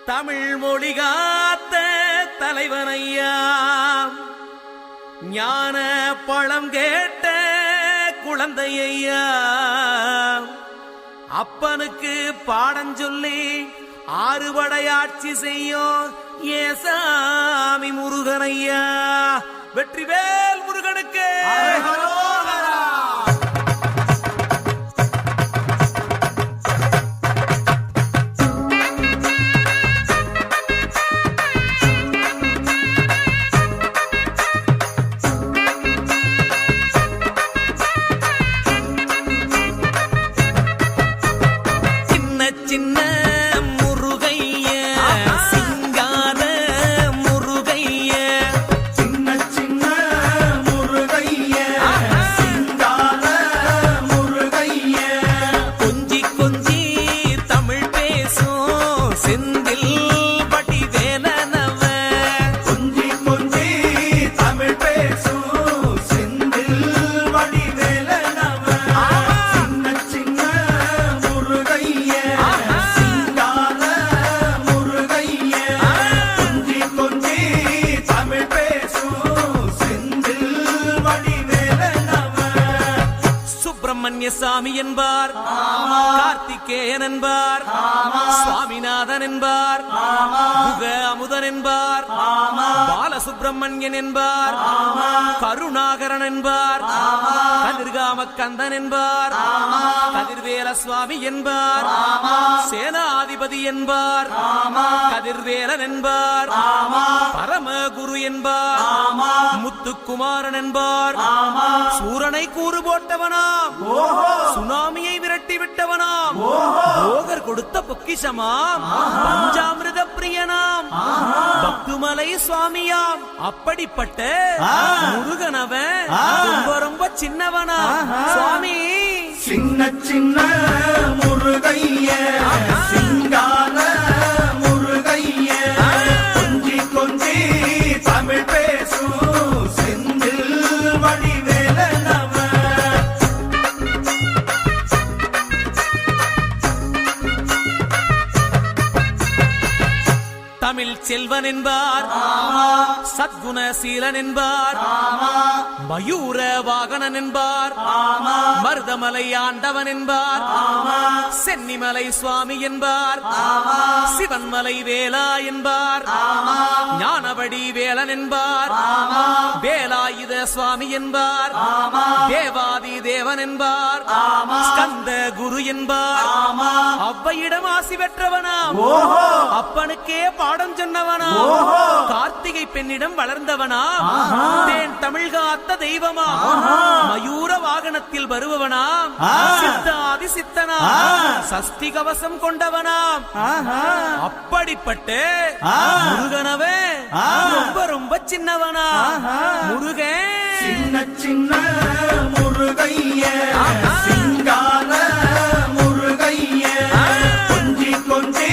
தமிழ் மொழி காத்த தலைவனையா, ஞான பழம் கேட்ட குழந்தையா, அப்பனுக்கு பாடம் சொல்லி ஆறுபடையாட்சி செய்யும் ஏசாமி முருகனையா. வெற்றிவேல் முருகனுக்கு சின்ன முருகைய சிங்கார முருகைய, சின்ன சின்ன முருகைய சிங்கார முருகைய, கொஞ்சி கொஞ்சி தமிழ் பேசும் செந்தில் வடிவேலனவ, கொஞ்சி கொஞ்சி தமிழ் பேசும் செந்தில் வடிவேலனவ, சின்ன சின்ன முருகைய சிங்கார முருகைய, கொஞ்சி கொஞ்சி தமிழ் பேசும் செந்தில் வடிவேலனவ. சுப்பிரமணிய சாமி என்பார், கார்த்திகேயன் என்பார், சுவாமிநாதன் என்பார், முக அமுதன் என்பார், பாலசுப்பிரமணியன் என்பார், கருணாகரன் என்பார், கதிர்காம கந்தன் என்பார், கதிர்வேல சுவாமி என்பார், சேனாதிபதி என்பார், கதிர்வேலன் என்பார், பரமகுரு என்பார், முத்துக்குமாரன் என்பார், சூரனை கூறு போட்டவனாம், சுனாமியை விரட்டி விட்டவனாம், போகர் கொடுத்த பொக்கிஷமாம், பஞ்சாமிர்த பிரியனாம், பக்துமலை சுவாமியாம். அப்படிப்பட்ட முருகனவன் ரொம்ப ரொம்ப சின்னவனா சுவாமி. சின்ன சின்ன முருகைய சிங்கார முருகைய, கொஞ்சி கொஞ்சி தமிழ் பேசும் செந்தில் வடிவேலனவ. தமிழ் செல்வன் என்பார், சத்குணசீலன் என்பார், மயூர வாகனன் என்பார், மருதமலை ஆண்டவன் என்பார், சென்னிமலை சுவாமி என்பார், சிவன்மலை வேலா என்பார், ஞானவடி வேலன் என்பார், வேலாயுத சுவாமி என்பார், தேவாதி தேவன் என்பார், ஸ்கந்த குரு என்பார், அவ்வையிடம் ஆசி பெற்றவனாம், அப்பனுக்கே பாடம் சொன்னவனா, கார்த்திகை பெண்ணிடம் வளர்ந்தவனா, தேன் தமிழ் காத்த தெய்வமா, மயூர வாகனத்தில் வருபவனாம், சித்தாதி சித்தனா, சஷ்டி கவசம் கொண்டவனாம். அப்படிப்பட்ட முருகனவே ரொம்ப ரொம்ப சின்னவனா முருகன். சின்ன சின்ன முருகைய சிங்கார முருகைய, கொஞ்சி கொஞ்சி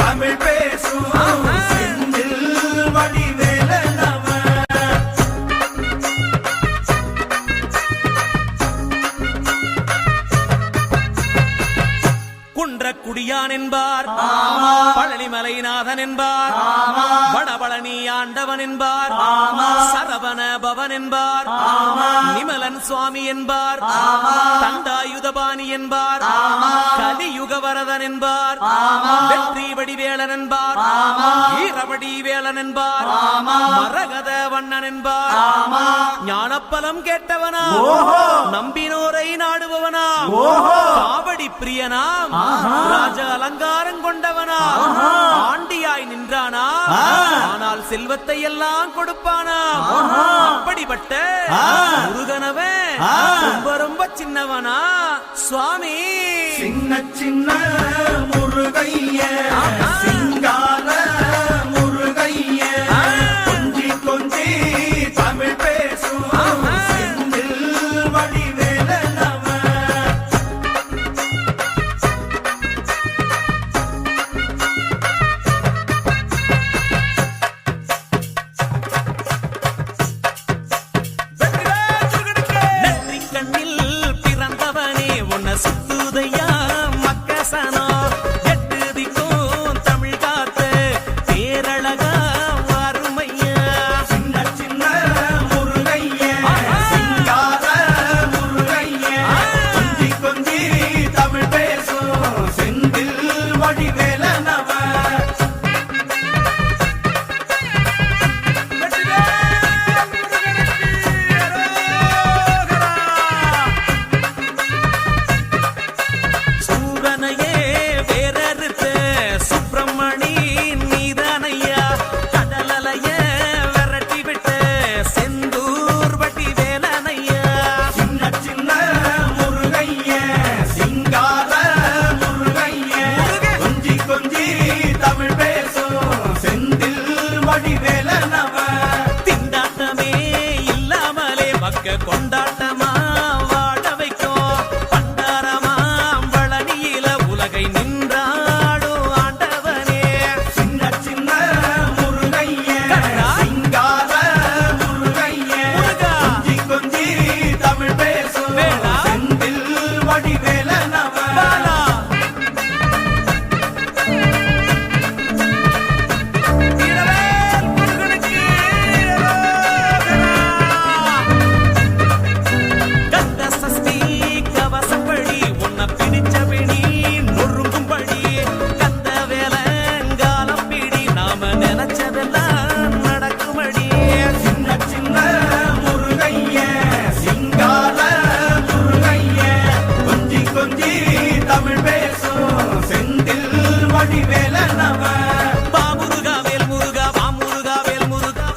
தமிழ் பேசும் செந்தில் வடிவேலனவ. குன்றக்குடியான் என்பார், பழனிமலைநாதன் என்பார், வடபழனி ஆண்டவன் என்பார், சரவண பவன் என்பார், நிமலன் சுவாமி என்பார், தண்டாயுதபாணி என்பார், கலியுக வரதன் என்பார், வெற்றி வடிவேலன் என்பார், வீரவடி வேலன் என்பார், மரகத வண்ணன் என்பார், ஞானப்பலம் கேட்டவனா, நம்பினோரை நாடுபவனா, காவடி பிரியனாம், ராஜ அலங்காரம் கொண்டவனா, ஆண்டியாய் நின்றானா, ஆனால் செல்வத்தை எல்லாம் கொடுப்பானா. அப்படிப்பட்ட முருகனவன் ரொம்ப ரொம்ப சின்னவனா சுவாமி. சின்ன சின்ன முருகைய